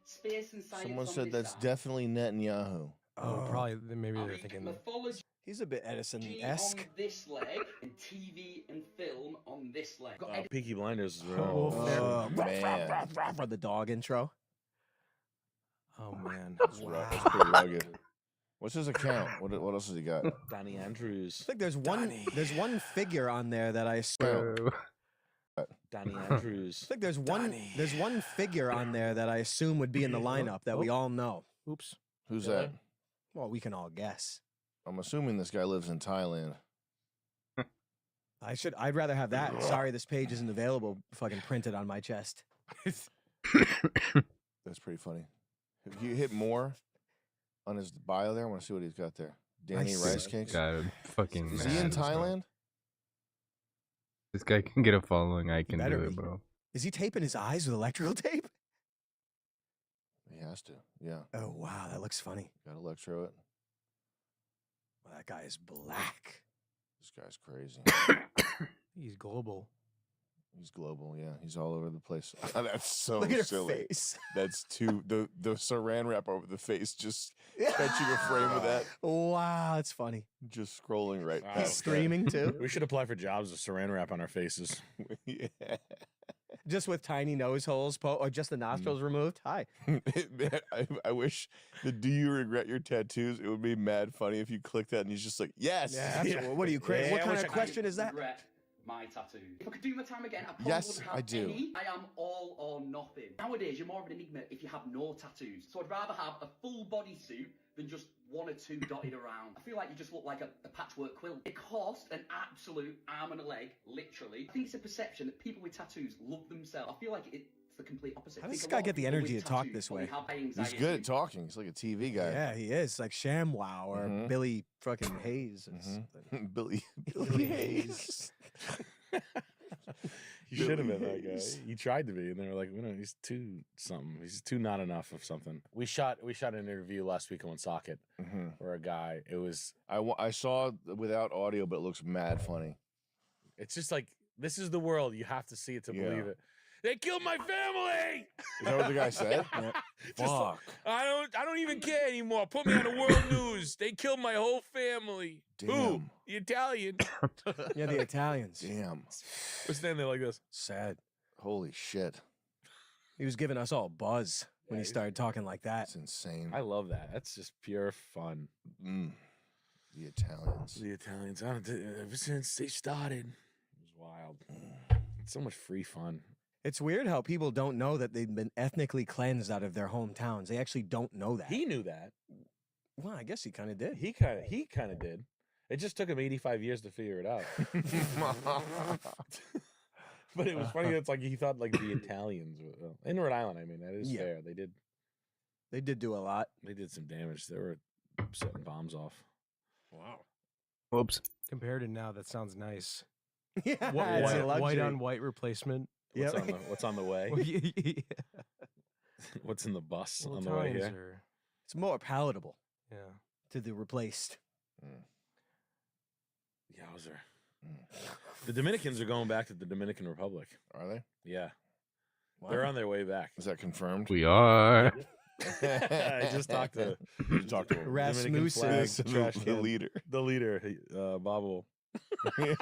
Space and science Someone on said this that's arm. definitely Netanyahu. Oh, probably. Maybe they're thinking that. Mythology He's a bit Edison-esque. on this leg and TV and film on this leg. Got Peaky Blinders is Oh, man. For the dog intro. Oh man. That's pretty rugged. What's his account? What else has he got? Danny Andrews. I think there's one figure on there that I assume. Danny Andrews. I think there's one figure on there that I assume would be in the lineup that we all know. Oops. Who's that? Well, we can all guess. I'm assuming this guy lives in Thailand. I'd rather have that. Sorry, this page isn't available. Fucking printed on my chest. That's pretty funny. If you hit more on his bio there, I want to see what he's got there. Danny Rice Cakes. God, fucking. Is he in mad, bro. Thailand? This guy can get a following. I can do better it, be. bro. Is he taping his eyes with electrical tape? He has to. Yeah. Oh wow, that looks funny. Got to electro it. Well, that guy is black. This guy's crazy. He's global. He's global, yeah. He's all over the place. That's so Look at her silly. face. That's too the saran wrap over the face, just catching a frame of that. Wow, it's funny. Just scrolling right Wow, past. screaming, too. We should apply for jobs with saran wrap on our faces. Yeah. Just with tiny nose holes, or just the nostrils removed. Hi. I wish the "Do you regret your tattoos?" It would be mad funny if you click that and he's just like, "Yes." Yeah, absolutely. What are you crazy? Yeah, what I kind wish of I- question is that? Regret my tattoos. If I could do my time again, I probably Yes, wouldn't have I do. any. I am all or nothing. Nowadays, you're more of an enigma if you have no tattoos. So I'd rather have a full bodysuit than just one or two dotted around. I feel like you just look like a patchwork quilt. It costs an absolute arm and a leg, literally. I think it's a perception that people with tattoos love themselves. I feel like it's the complete opposite. How I does this think a guy lot get of the people energy with to talk tattoos this probably way? have high He's anxiety. good at talking. He's like a TV guy. Yeah, he is. Like ShamWow or Billy fucking Hayes. Or something. Billy Hayes. He should have been that guy. He tried to be, and they were like, he's too something. He's too not enough of something. We shot an interview last week on Socket where a guy. It was I saw without audio, but it looks mad funny. It's just like, this is the world. You have to see it to Yeah. believe it. They killed my family. Is that what the guy said? Just like, Fuck. I don't even care anymore. Put me on the world news. They killed my whole family. Who? Damn. The Italian. Yeah, the Italians. Damn. We're standing there like this. Sad. Holy shit. He was giving us all buzz when he started talking like that. That's insane. I love that. That's just pure fun. The Italians. The Italians. Ever since they started, it was wild. It's so much free fun. It's weird how people don't know that they've been ethnically cleansed out of their hometowns. They actually don't know that. He knew that. Well, I guess he kind of did. He kind of did. It just took him 85 years to figure it out. But it was funny. It's like he thought like the Italians were, in Rhode Island. I mean, that is fair. They did do a lot. They did some damage. They were setting bombs off. Wow. Whoops. Compared to now, that sounds nice. Yeah, White, it's a luxury. white on white replacement. What's on the way? What's in the bus Well, on the way times here? are- It's more palatable. Yeah. To the replaced. Yowzer. The Dominicans are going back to the Dominican Republic. Are they? Yeah. They're on their way back. Is that confirmed? We are. I just talked to Dominican Rasmussen. flag trash The can. leader. The leader, Bobble. I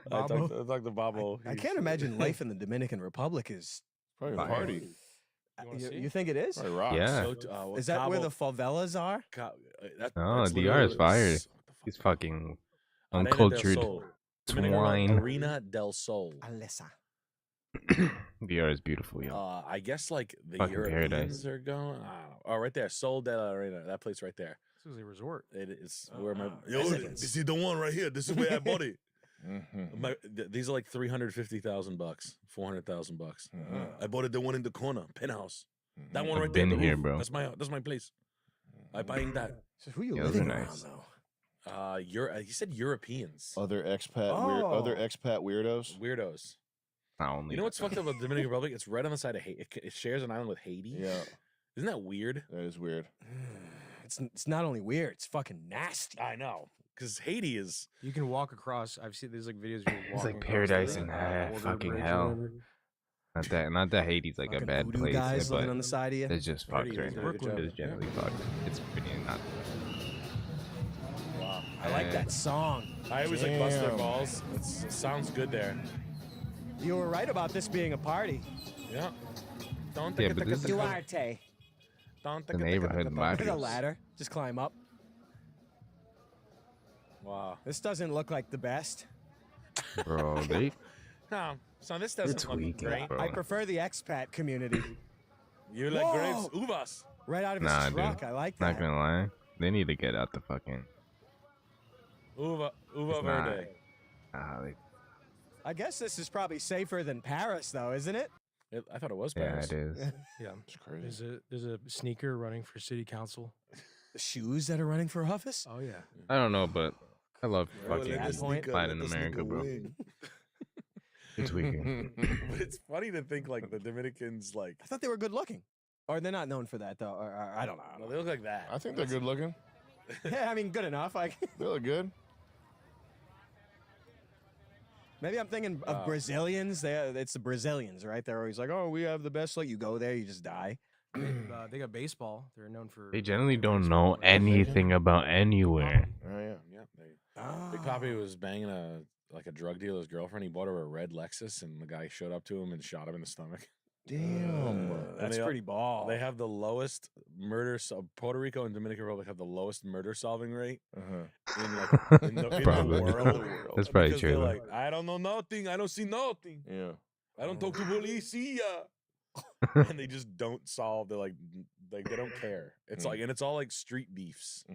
talked to Bobble. I can't imagine life in the Dominican Republic is Probably a party. You think it is? Probably rocks. Yeah. Is that where the favelas are? Oh, DR is fired. He's fucking uncultured swine. Arena del Sol. Alessa. DR is beautiful, yo. I guess like the Fucking Europeans paradise. are going. I don't know. Oh, right there, Sol de la Arena. That place right there. This is a resort. It is where my residence. this is the one right here. This is where I bought it. These are like $350,000, $400,000. I bought it the one in the corner, penthouse. That one I've right there. been the here, roof. bro. That's my place. I buying that. So who are you Yeah, those living are around nice. though? He said Europeans. Other Oh. expat weirdos. Weirdos. Not only You know what's fucked up about the Dominican Republic? It's right on the side of Haiti. It shares an island with Haiti. Yeah. Isn't that weird? That is weird. It's not only weird, it's fucking nasty. I know. Because Haiti is. You can walk across. I've seen there's like videos of you It's walking like across paradise the, in border fucking bridge or hell. whatever. Not that Haiti's like a Fucking bad voodoo place, guys living but on the side of you. it's just fucked Haiti right is now. doing a good job. It's generally fucked. It's pretty not. Wow. I like that song. I always like bust their Damn. balls. It sounds good there. You were right about this being a party. Yeah. Don't Yeah, but this is Duarte. the neighborhood Look at barrios. the ladder. Just climb up. Wow. This doesn't look like the best. Bro, they No, son, this doesn't look tweaking, great. bro. I prefer the expat community. You like grapes? Whoa! Uvas. Right out of his Nah, truck. dude. I like Not that. gonna lie, they need to get out the fucking. Uva It's not. verde. I guess this is probably safer than Paris, though, isn't it? I thought it was Yeah, Paris. it is. Yeah, It's crazy. there's a sneaker running for city council. The shoes that are running for office? Oh yeah. I don't know, but I love Well, fucking let this nigga- Latin let this America, nigga bro. win. It's weekend. But it's funny to think like the Dominicans like. I thought they were good looking. Or they're not known for that, though. Or I don't know. No, they look like that. I think they're good looking. Yeah, I mean, good enough. They look good. Maybe I'm thinking of Brazilians. It's the Brazilians, right? They're always like, "Oh, we have the best." Like you go there, you just die. They got baseball. They're known for. They generally don't know anything about anywhere. Oh yeah. Big Papi was banging a drug dealer's girlfriend. He bought her a red Lexus, and the guy showed up to him and shot him in the stomach. Damn, that's pretty ball. They have the lowest murder. Puerto Rico and Dominican Republic have the lowest murder solving rate in the world. That's probably Because true. they're though. like, I don't know nothing. I don't see nothing. Yeah. I don't talk to policia. And they just don't solve. They're like they don't care. It's like, and it's all like street beefs.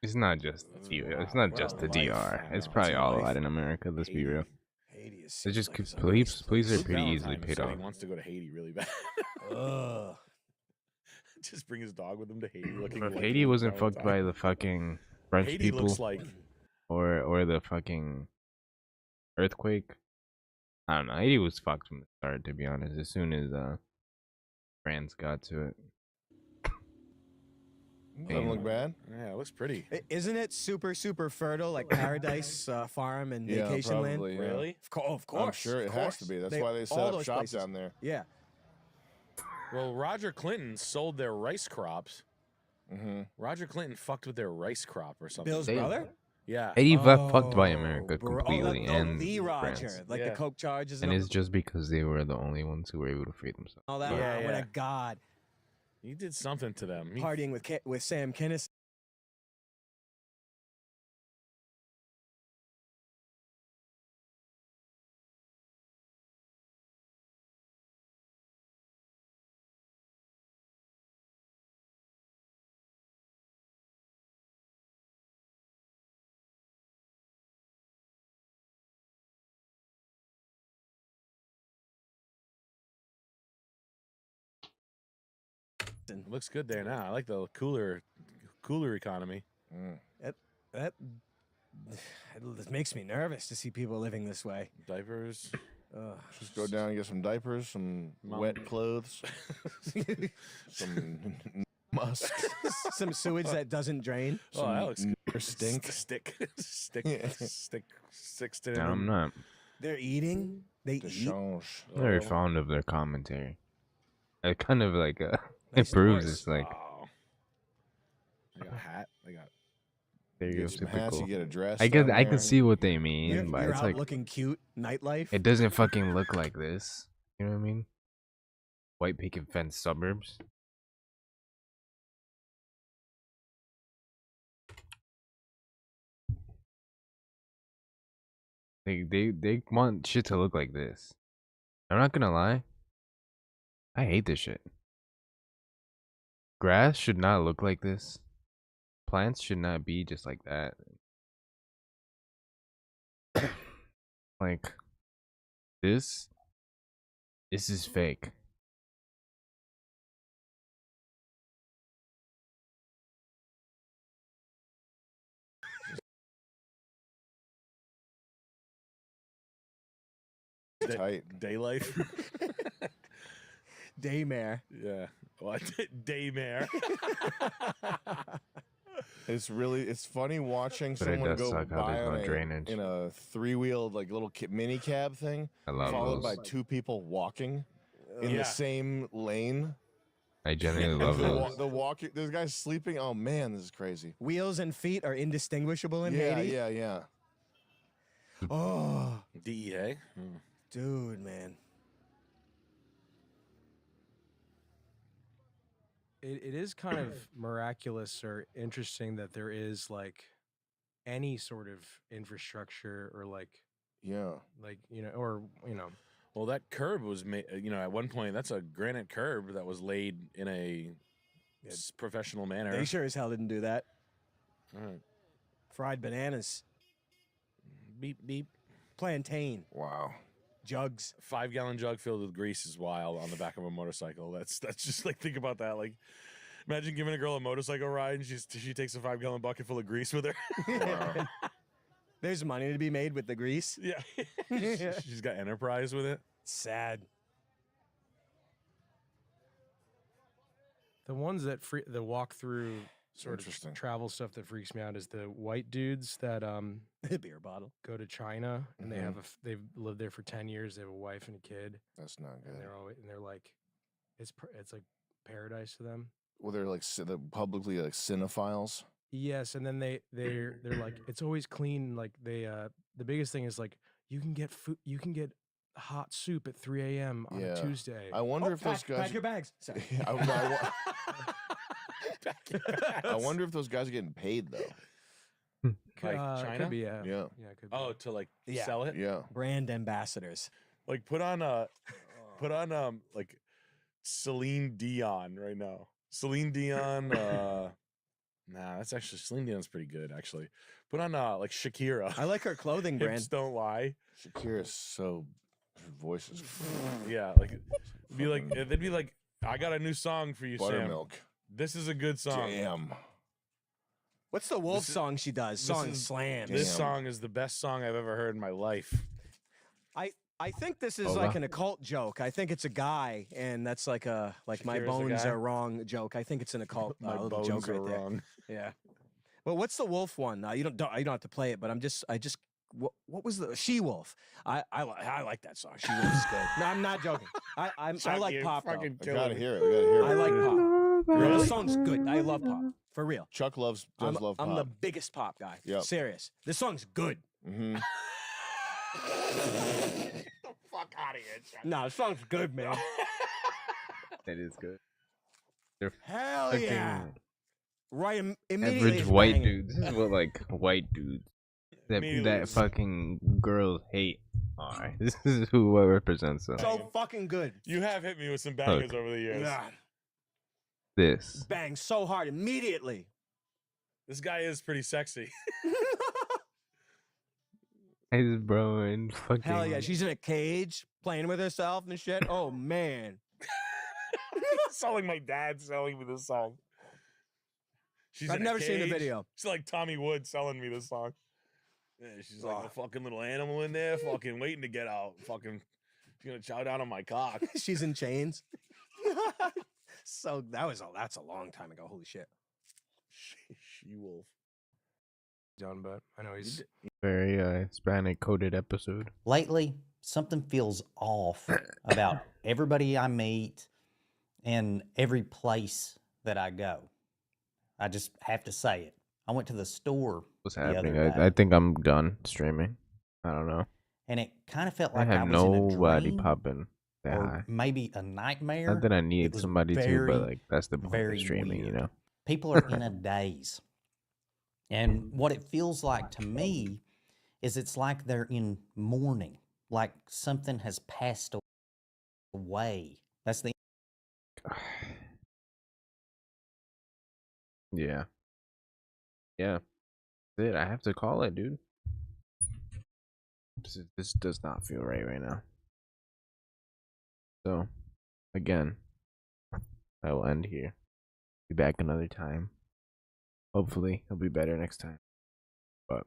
It's not just it's not just the DR. It's probably all Latin America. Let's be real. It's just police are pretty easily paid Said off. He wants to go to Haiti really bad. Just bring his dog with him to Haiti. Looking If like Haiti him wasn't all the fucked by time. the fucking French Haiti people, looks like or the fucking earthquake, I don't know. Haiti was fucked from the start, to be honest. As soon as France got to it, Doesn't look bad. Yeah, it looks pretty. Isn't it super fertile, like Paradise Farm and Yeah, Vacation probably, Land? yeah. Really? Of course. I'm sure it has to be. That's why they set all up those shop places. down there. Yeah. Well, Roger Clinton sold their rice crops. Roger Clinton fucked with their rice crop or something. Bill's brother? Yeah. Haiti got fucked by America bro. completely, and the Roger, France. like the coke charges. And all- it's just because they were the only ones who were able to free themselves. all that. Yeah, What yeah. a god! He did something to them. Partying with Sam Kinnis. It looks good there now. I like the cooler economy. That it makes me nervous to see people living this way. Diapers. Just go down and get some diapers, some wet clothes, some musk, some sewage that doesn't drain. Oh, that looks good. stink. Sticks to No, I'm not They're eating. They eat. very fond of their commentary. It kind of like it proves it's like They got a hat. They got. there you go, Get some hats, typical. you get a dress I down can there. see what they mean, You're, but you're it's out like looking cute. Nightlife. it doesn't fucking look like this. You know what I mean? White picket fence suburbs. They want shit to look like this. I'm not gonna lie. I hate this shit. Grass should not look like this. Plants should not be just like that. Like this is fake. Tight. Day life. Daymare. Yeah. What? Daymare. It's funny watching But it someone does go suck how by there's no on a, drainage. in a three-wheeled like little mini cab thing, I love followed those. by two people walking in Yeah. the same lane. I genuinely love those. The walking, this guy's sleeping. Oh man, this is crazy. Wheels and feet are indistinguishable in Yeah, Haiti. yeah. Oh, DEA. dude, man. It is kind of miraculous or interesting that there is like any sort of infrastructure or like or Well, that curb was made. At one point, that's a granite curb that was laid in a professional manner. They sure as hell didn't do that. All right. Fried bananas. Beep beep. Plantain. Wow. Jugs. 5-gallon jug filled with grease is wild on the back of a motorcycle. That's just like, think about that. Like, imagine giving a girl a motorcycle ride and she takes a 5-gallon bucket full of grease with her. Wow. There's money to be made with the grease. Yeah. She's got enterprise with it. Sad. the ones that walk through sort of Interesting. travel stuff that freaks me out is the white dudes that beer bottle go to China and they Mhm. have they've lived there for 10 years. They have a wife and a kid. That's not good. And they're like, it's like paradise to them. Well, they're like they're publicly like cinephiles. Yes, and then they're like, it's always clean. Like the biggest thing is like you can get food, you can get hot soup at 3 a.m. on a Tuesday. I wonder if those guys pack your bags. Sorry. I wonder if those guys are getting paid though. Like China? Could be, yeah. Yeah. Yeah, could be. Oh, to like Yeah. sell it? Yeah. Brand ambassadors. Like put on like Celine Dion right now. Celine Dion, nah, that's actually Celine Dion's pretty good actually. Put on like Shakira. I like her clothing brand. Hips don't lie. Shakira's so her voice is Yeah, like they'd be like, I got a new song for you, Buttermilk. Sam. This is a good song. Damn. What's the wolf song she does? Song slams. This song is the best song I've ever heard in my life. I think this is like an occult joke. I think it's a guy, and that's like my Shakira's a bones guy? are wrong joke. I think it's an occult My little bones joke are right there. wrong. Yeah. Well, what's the wolf one? You don't have to play it, but what was the she wolf? I like that song. She wolf is good. No, I'm not joking. I Chuck, like you're pop. fucking I killing gotta me. hear it. We gotta hear it. I like pop. This song's good. I love pop. For real. Chuck does love pop. I'm the biggest pop guy. Yep. Serious. This song's good. Mm-hmm. Get the fuck out of here, Chuck. No, this song's good, man. It is good. They're Hell fucking yeah. Right immediately. average it's white banging. dudes. This is what like white dudes that fucking girls hate are. This is what represents them. So fucking good. You have hit me with some bangers Look. over the years. Yeah. This. Bang so hard immediately. This guy is pretty sexy. Hey, bro, and fucking. Hell yeah. She's in a cage playing with herself and shit. Oh, man. Selling my dad selling me this song. She's I've in a never seen the cage. video. She's like Tommy Wood selling me this song. Yeah, she's like a fucking little animal in there, fucking waiting to get out. Fucking, she's gonna chow down on my cock. She's in chains. So that's a long time ago. Holy shit. She wolf. Done, but I know he's Very Hispanic coded episode. Lately, something feels off about everybody I meet and every place that I go. I just have to say it. I went to the store What's the other happening? day, I think I'm done streaming. I don't know. and it kind of felt I like I have was in a nobody dream popping that or high. maybe a nightmare. Not that I It need was somebody to, very, but like that's the point very of streaming, you weird. know. People are in a daze. And what it feels like to me is it's like they're in mourning, like something has passed away. That's the Yeah. Yeah. That's it. I have to call it, dude. This does not feel right now. So, again, I will end here. Be back another time. Hopefully, it'll be better next time. But